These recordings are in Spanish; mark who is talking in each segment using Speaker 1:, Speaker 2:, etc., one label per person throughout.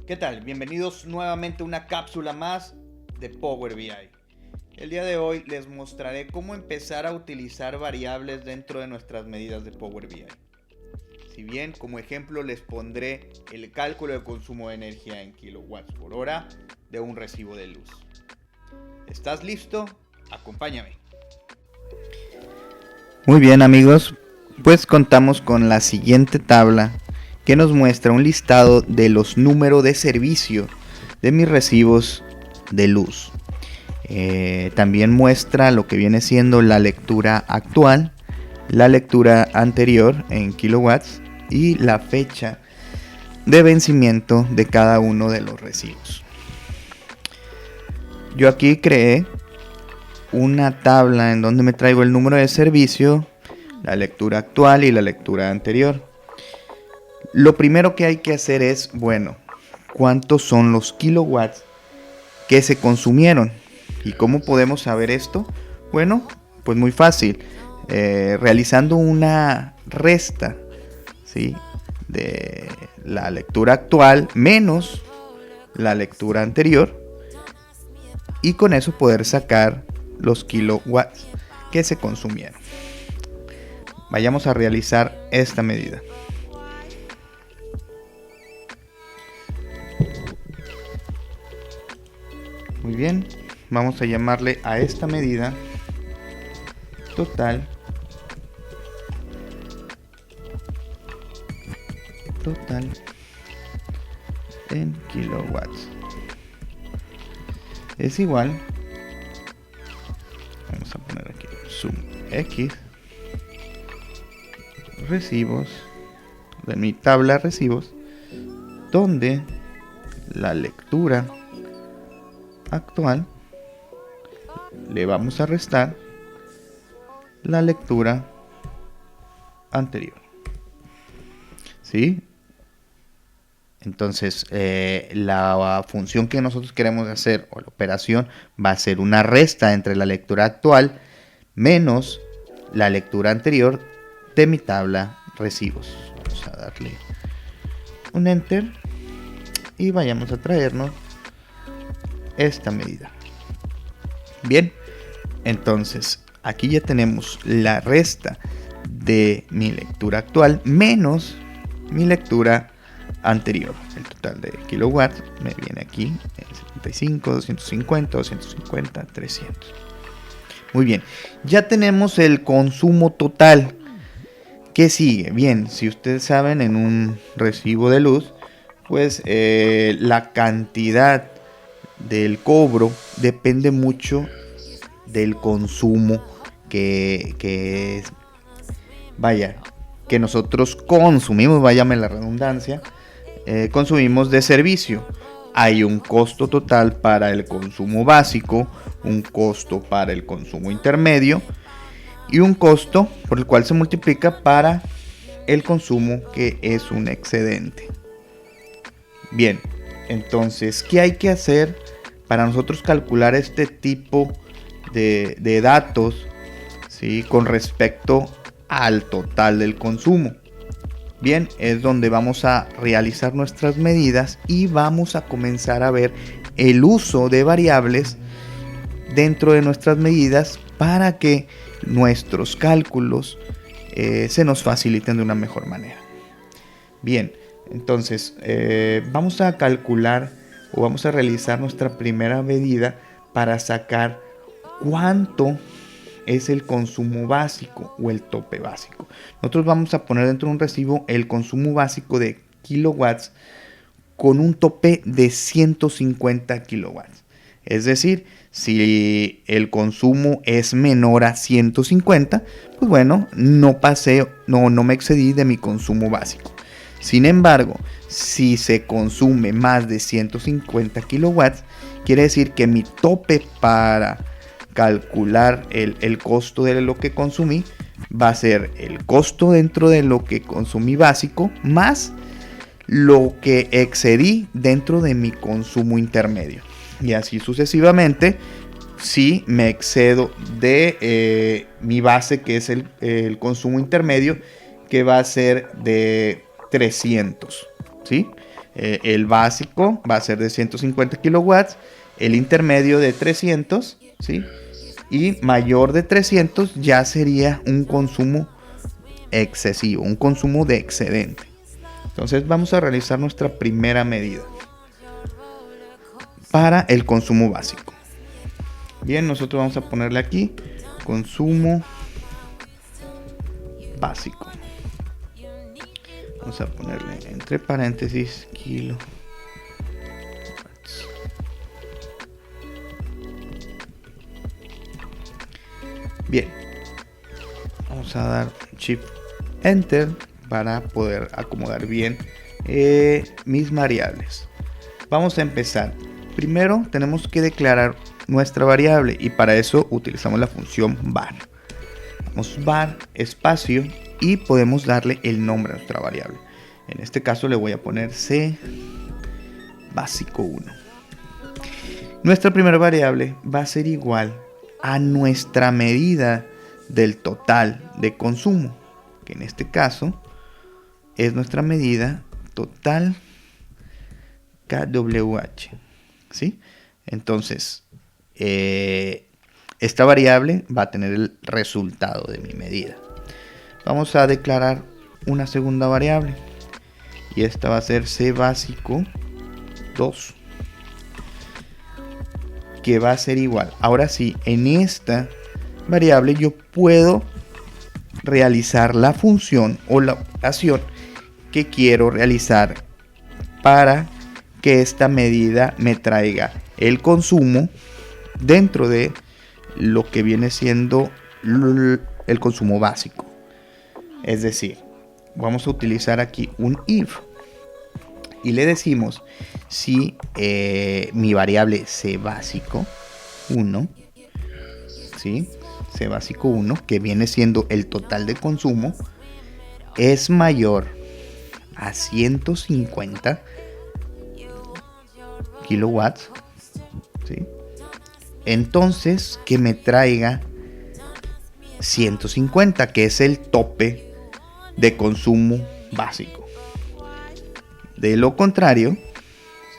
Speaker 1: ¿Qué tal? Bienvenidos nuevamente a una cápsula más de Power BI. El día de hoy les mostraré cómo empezar a utilizar variables dentro de nuestras medidas de Power BI. Si bien como ejemplo les pondré el cálculo de consumo de energía en kilowatts por hora de un recibo de luz. ¿Estás listo? Acompáñame. Muy bien amigos, pues contamos con la siguiente tabla que nos muestra un listado de los números de servicio de mis recibos de luz. También muestra lo que viene siendo la lectura actual, la lectura anterior en kilowatts y la fecha de vencimiento de cada uno de los recibos. Yo aquí creé una tabla en donde me traigo el número de servicio, la lectura actual y la lectura anterior. Lo primero que hay que hacer es, ¿cuántos son los kilowatts que se consumieron? ¿Y cómo podemos saber esto? Bueno, pues muy fácil, realizando una resta, ¿sí?, de la lectura actual menos la lectura anterior, y con eso poder sacar los kilowatts que se consumieron. Vayamos a realizar esta medida. Muy bien, vamos a llamarle a esta medida total en kilowatts. Es igual, vamos a poner aquí sum x recibos de mi tabla recibos, donde la lectura actual le vamos a restar la lectura anterior, ¿sí? Entonces la función que nosotros queremos hacer, o la operación, va a ser una resta entre la lectura actual menos la lectura anterior de mi tabla recibos. Vamos a darle un enter y vayamos a traernos esta medida. Bien, entonces aquí ya tenemos la resta de mi lectura actual menos mi lectura anterior. El total de kilowatts me viene aquí en 75, 250, 250, 300. Muy bien, ya tenemos el consumo total. ¿Qué sigue? Bien, si ustedes saben, en un recibo de luz, pues la cantidad del cobro depende mucho del consumo que nosotros consumimos, váyame la redundancia, consumimos de servicio. Hay un costo total para el consumo básico, un costo para el consumo intermedio y un costo por el cual se multiplica para el consumo que es un excedente. Bien, entonces, ¿qué hay que hacer para nosotros calcular este tipo de datos, ¿sí?, con respecto al total del consumo? Bien, es donde vamos a realizar nuestras medidas y vamos a comenzar a ver el uso de variables dentro de nuestras medidas para que nuestros cálculos se nos faciliten de una mejor manera. Bien, entonces vamos a calcular o vamos a realizar nuestra primera medida para sacar cuánto es el consumo básico o el tope básico. Nosotros vamos a poner dentro de un recibo el consumo básico de kilowatts con un tope de 150 kilowatts. Es decir, si el consumo es menor a 150, pues bueno, no me excedí de mi consumo básico. Sin embargo, si se consume más de 150 kilowatts, quiere decir que mi tope para calcular el costo de lo que consumí va a ser el costo dentro de lo que consumí básico más lo que excedí dentro de mi consumo intermedio, y así sucesivamente. Si me excedo de mi base, que es el consumo intermedio, que va a ser de 300, ¿sí? El básico va a ser de 150 kilowatts, el intermedio de 300, ¿sí? Y mayor de 300 ya sería un consumo excesivo, un consumo de excedente. Entonces vamos a realizar nuestra primera medida para el consumo básico. Bien, nosotros vamos a ponerle aquí consumo básico. Vamos a ponerle entre paréntesis kilo. Bien, vamos a dar Shift Enter para poder acomodar bien mis variables. Vamos a empezar. Primero tenemos que declarar nuestra variable y para eso utilizamos la función var. Damos var espacio y podemos darle el nombre a nuestra variable. En este caso le voy a poner C básico 1. Nuestra primera variable va a ser igual a nuestra medida del total de consumo, que en este caso es nuestra medida total kWh, ¿sí? Entonces esta variable va a tener el resultado de mi medida. Vamos a declarar una segunda variable y esta va a ser C básico 2, que va a ser igual. Ahora sí, en esta variable yo puedo realizar la función o la operación que quiero realizar para que esta medida me traiga el consumo dentro de lo que viene siendo el consumo básico. Es decir, vamos a utilizar aquí un if y le decimos si mi variable C básico 1, ¿sí? C básico 1, que viene siendo el total de consumo, es mayor a 150 kilowatts, ¿sí? Entonces que me traiga 150, que es el tope de consumo básico. De lo contrario,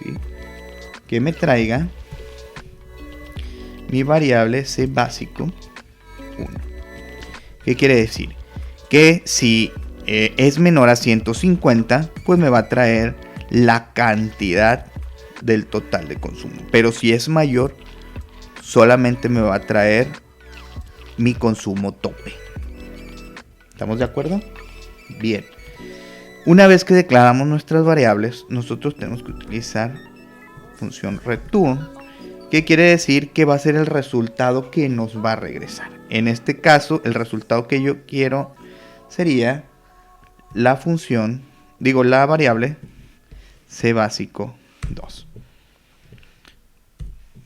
Speaker 1: ¿sí?, que me traiga mi variable C básico 1. ¿Qué quiere decir? Que si es menor a 150, pues me va a traer la cantidad del total de consumo. Pero si es mayor, solamente me va a traer mi consumo tope. ¿Estamos de acuerdo? Bien. Una vez que declaramos nuestras variables, nosotros tenemos que utilizar función return, que quiere decir que va a ser el resultado que nos va a regresar. En este caso, el resultado que yo quiero sería la función, la variable C básico 2.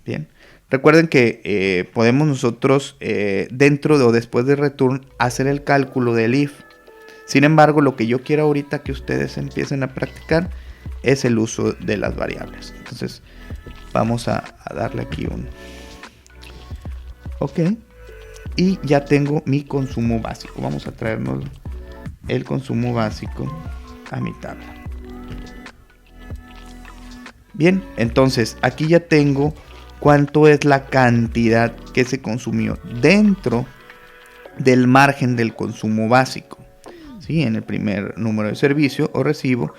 Speaker 1: Bien. Recuerden que podemos nosotros dentro o después de return hacer el cálculo del if. Sin embargo, lo que yo quiero ahorita que ustedes empiecen a practicar es el uso de las variables. Entonces vamos a darle aquí un OK. Y ya tengo mi consumo básico. Vamos a traernos el consumo básico a mi tabla. Bien, entonces aquí ya tengo cuánto es la cantidad que se consumió dentro del margen del consumo básico. ¿Sí? En el primer número de servicio o recibo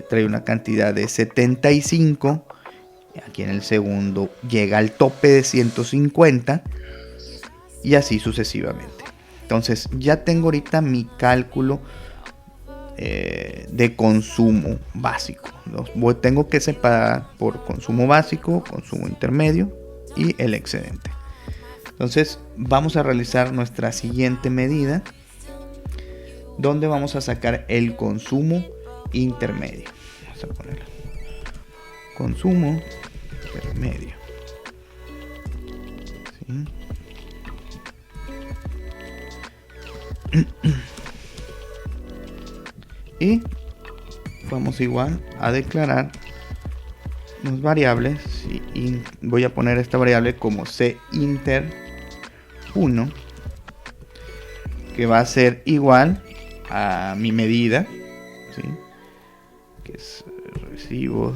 Speaker 1: trae una cantidad de 75. Aquí en el segundo llega al tope de 150 y así sucesivamente. Entonces ya tengo ahorita mi cálculo de consumo básico. Tengo que separar por consumo básico, consumo intermedio y el excedente. Entonces vamos a realizar nuestra siguiente medida, donde vamos a sacar el consumo intermedio. Vamos a ponerlo. Consumo intermedio. ¿Sí? Y vamos igual a declarar las variables. Y voy a poner esta variable como cinter 1, que va a ser igual a mi medida, ¿sí?, que es recibo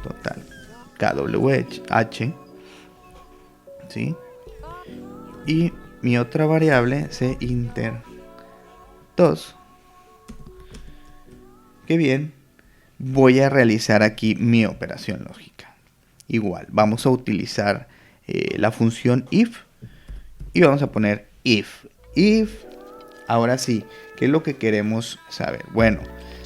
Speaker 1: total KWH, ¿sí? Y mi otra variable CINTER2. Qué bien. Voy a realizar aquí mi operación lógica. Igual, vamos a utilizar la función if y vamos a poner if. Ahora sí, ¿qué es lo que queremos saber? Bueno,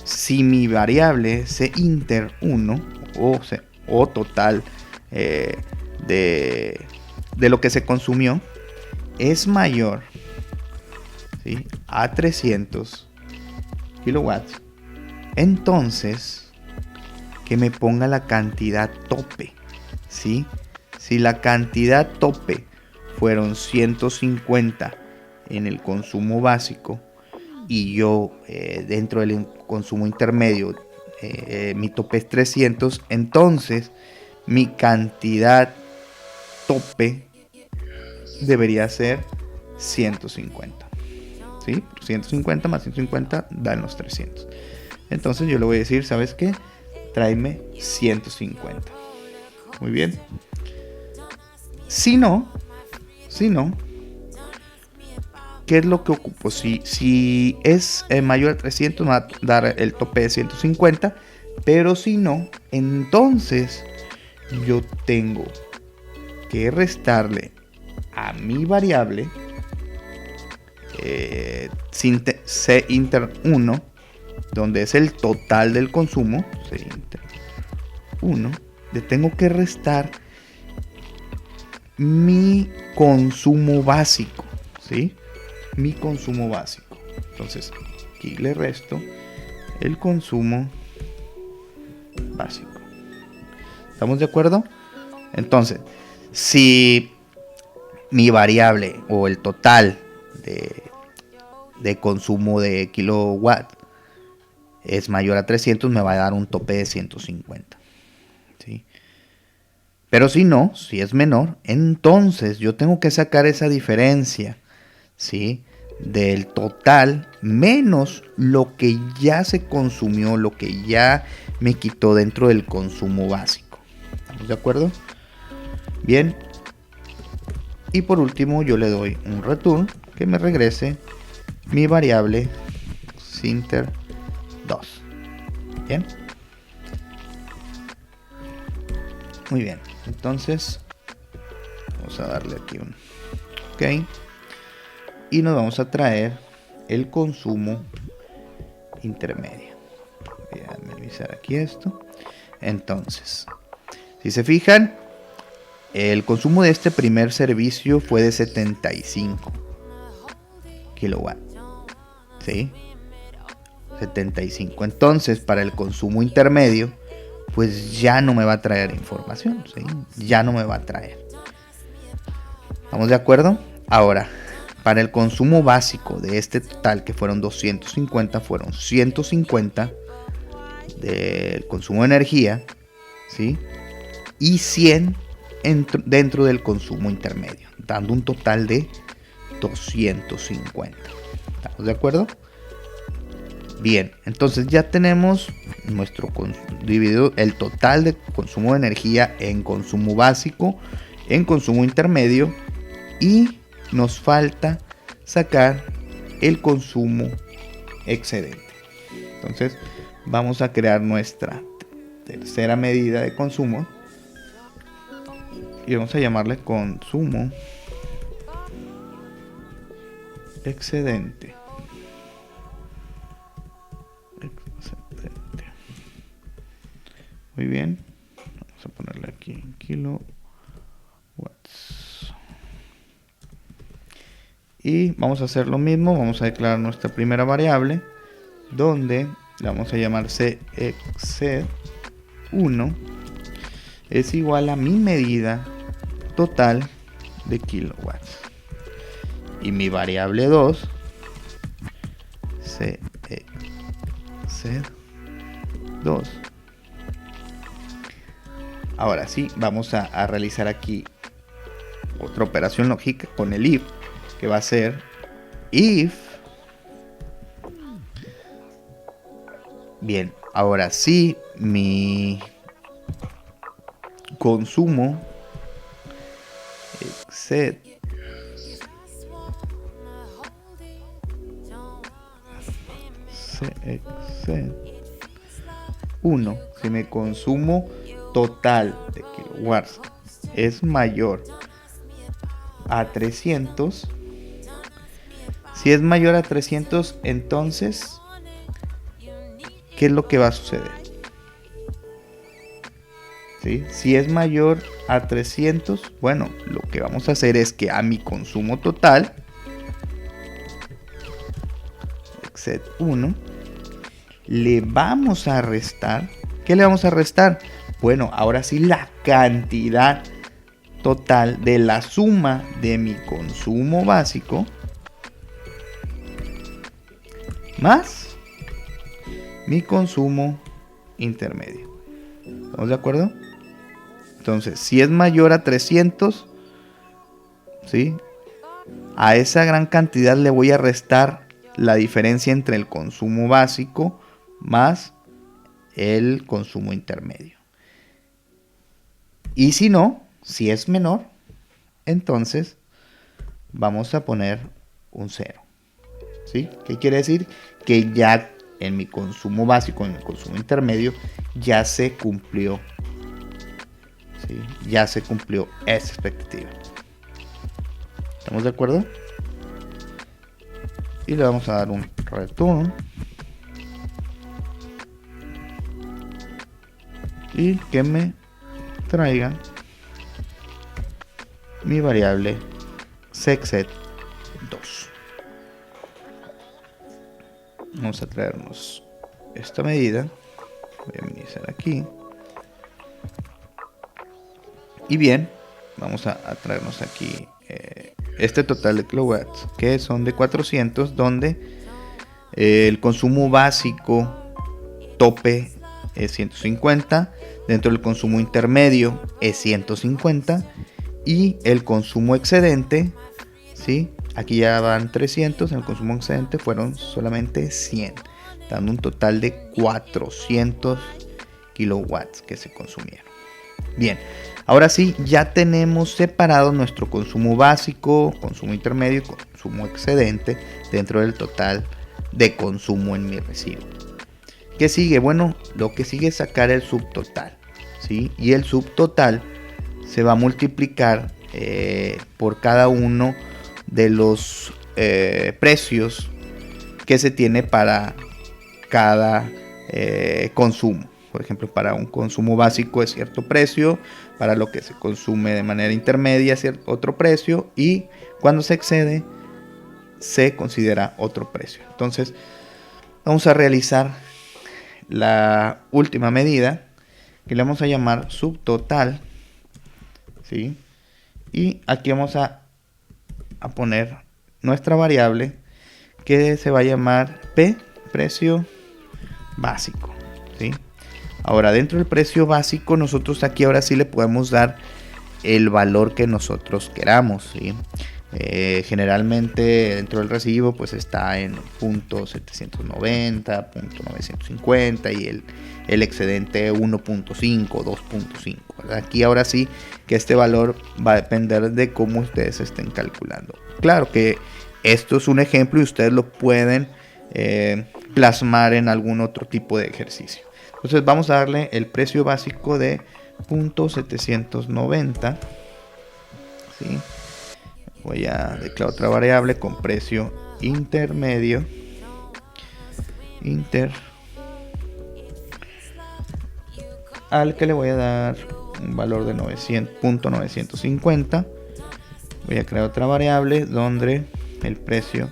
Speaker 1: si mi variable CINTER1 o total de lo que se consumió es mayor, ¿sí?, a 300 kilowatts, entonces que me ponga la cantidad tope, ¿sí? Si la cantidad tope fueron 150 en el consumo básico y yo dentro del consumo intermedio mi tope es 300, entonces mi cantidad tope debería ser 150, ¿sí? 150 más 150 dan los 300. Entonces yo le voy a decir, ¿sabes qué? Tráeme 150. Muy bien. Si no, ¿qué es lo que ocupo? Si es mayor a 300, me va a dar el tope de 150. Pero si no, entonces yo tengo que restarle a mi variable CINTER1, donde es el total del consumo, CINTER1, le tengo que restar mi consumo básico, ¿sí? Mi consumo básico. Entonces, aquí le resto el consumo básico. ¿Estamos de acuerdo? Entonces, si mi variable o el total de consumo de kilowatt es mayor a 300, me va a dar un tope de 150, ¿sí? Pero si no, si es menor, entonces yo tengo que sacar esa diferencia, ¿sí?, del total menos lo que ya se consumió, lo que ya me quitó dentro del consumo básico. ¿Estamos de acuerdo? Bien. Y por último yo le doy un return que me regrese mi variable CINTER2. Bien. Muy bien. Entonces vamos a darle aquí un OK. Y nos vamos a traer el consumo intermedio. Voy a minimizar aquí esto. Entonces, si se fijan, el consumo de este primer servicio fue de 75 kilowatts, ¿sí? 75. Entonces, para el consumo intermedio, pues ya no me va a traer información, ¿sí? Ya no me va a traer. ¿Estamos de acuerdo? Ahora, para el consumo básico de este total, que fueron 250, fueron 150 del consumo de energía, ¿sí? Y 100 dentro del consumo intermedio, dando un total de 250. ¿Estamos de acuerdo? Bien, entonces ya tenemos nuestro dividido el total de consumo de energía en consumo básico, en consumo intermedio, y nos falta sacar el consumo excedente. Entonces vamos a crear nuestra tercera medida de consumo y vamos a llamarle consumo excedente. Muy bien, vamos a ponerle aquí kilowatts y vamos a hacer lo mismo. Vamos a declarar nuestra primera variable, donde le vamos a llamar CEXED1 es igual a mi medida total de kilowatts, y mi variable 2 CEXED2. Ahora sí, vamos a realizar aquí otra operación lógica con el if, que va a ser if Bien, ahora sí, mi consumo excede excede 1. Si mi consumo total de kilowatts es mayor a 300, si es mayor a 300, entonces, ¿qué es lo que va a suceder? ¿Sí? Si es mayor a 300, bueno, lo que vamos a hacer es que a mi consumo total, exced 1, le vamos a restar. ¿Qué le vamos a restar? Bueno, ahora sí la cantidad total de la suma de mi consumo básico más mi consumo intermedio. ¿Estamos de acuerdo? Entonces, si es mayor a 300, ¿sí? A esa gran cantidad le voy a restar la diferencia entre el consumo básico más el consumo intermedio. Y si no, si es menor, entonces vamos a poner un 0. ¿Sí? ¿Qué quiere decir? Que ya en mi consumo básico, en el consumo intermedio, ya se cumplió. ¿Sí? Ya se cumplió esa expectativa. ¿Estamos de acuerdo? Y le vamos a dar un return. Y que me traiga mi variable sexed 2. Vamos a traernos esta medida. Voy a minimizar aquí. Y bien, vamos a traernos aquí este total de kilowatts, que son de 400, donde el consumo básico tope es 150, dentro del consumo intermedio es 150 y el consumo excedente, ¿sí? Aquí ya van 300, en el consumo excedente fueron solamente 100, dando un total de 400 kilowatts que se consumieron. Bien, ahora sí, ya tenemos separado nuestro consumo básico, consumo intermedio y consumo excedente dentro del total de consumo en mi recibo. ¿Qué sigue? Bueno, lo que sigue es sacar el subtotal, ¿sí? Y el subtotal se va a multiplicar por cada uno de los precios que se tiene para cada consumo. Por ejemplo, para un consumo básico es cierto precio, para lo que se consume de manera intermedia es otro precio y cuando se excede se considera otro precio. Entonces vamos a realizar la última medida que le vamos a llamar subtotal, ¿sí? Y aquí vamos a poner nuestra variable que se va a llamar P, precio básico, ¿sí? Ahora, dentro del precio básico, nosotros aquí ahora sí le podemos dar el valor que nosotros queramos, ¿sí? Generalmente dentro del recibo pues está en .790, .950 y el excedente 1.5, 2.5. Aquí ahora sí que este valor va a depender de cómo ustedes estén calculando. Claro que esto es un ejemplo y ustedes lo pueden plasmar en algún otro tipo de ejercicio. Entonces vamos a darle el precio básico de .790, ¿sí? Voy a declarar otra variable con precio intermedio al que le voy a dar un valor de 900.950. Voy a crear otra variable donde el precio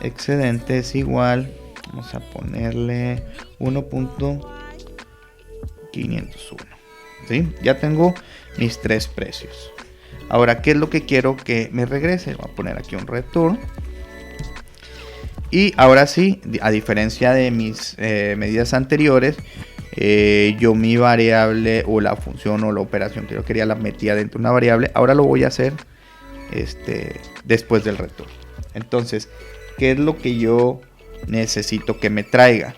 Speaker 1: excedente es igual, vamos a ponerle 1.501, ¿sí? Ya tengo mis tres precios. Ahora, ¿qué es lo que quiero que me regrese? Voy a poner aquí un return. Y ahora sí, a diferencia de mis medidas anteriores, yo mi variable o la función o la operación que yo quería la metía dentro de una variable. Ahora lo voy a hacer después del return. Entonces, ¿qué es lo que yo necesito que me traiga?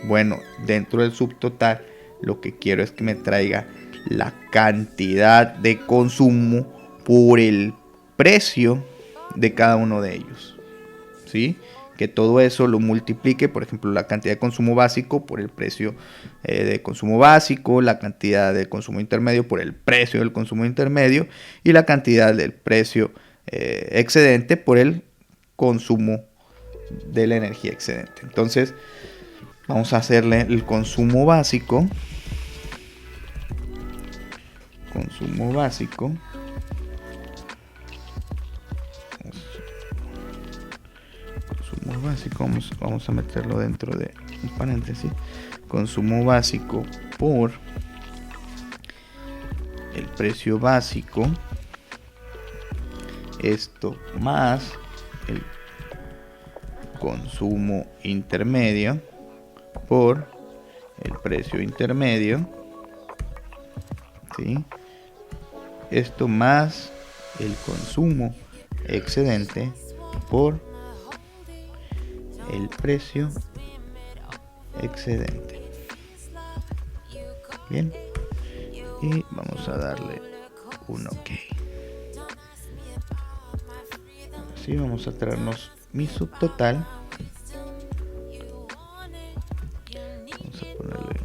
Speaker 1: Bueno, dentro del subtotal lo que quiero es que me traiga la cantidad de consumo por el precio de cada uno de ellos, ¿sí? Que todo eso lo multiplique, por ejemplo, la cantidad de consumo básico por el precio de consumo básico, la cantidad de consumo intermedio por el precio del consumo intermedio y la cantidad del precio excedente por el consumo de la energía excedente. Entonces, vamos a hacerle el consumo básico. Consumo básico. Consumo básico. Vamos a meterlo dentro de un paréntesis. Consumo básico por el precio básico. Esto más el consumo intermedio por el precio intermedio, ¿sí? Esto más el consumo excedente por el precio excedente. Bien, y vamos a darle un OK. Así vamos a traernos mi subtotal. Vamos a ponerle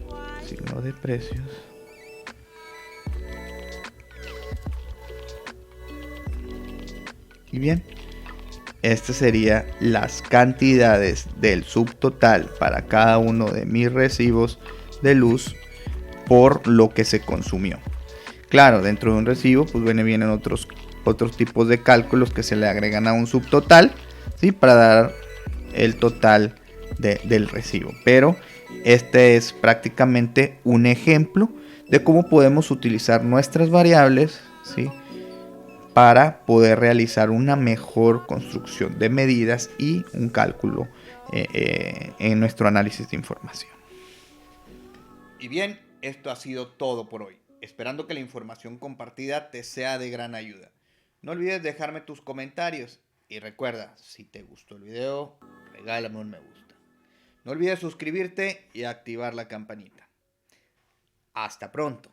Speaker 1: signo de precios. Y bien, estas serían las cantidades del subtotal para cada uno de mis recibos de luz por lo que se consumió. Claro, dentro de un recibo pues vienen otros tipos de cálculos que se le agregan a un subtotal, ¿sí? Para dar el total del recibo. Pero este es prácticamente un ejemplo de cómo podemos utilizar nuestras variables, ¿sí? Para poder realizar una mejor construcción de medidas y un cálculo en nuestro análisis de información. Y bien, esto ha sido todo por hoy, esperando que la información compartida te sea de gran ayuda. No olvides dejarme tus comentarios y recuerda, si te gustó el video, regálame un me gusta. No olvides suscribirte y activar la campanita. Hasta pronto.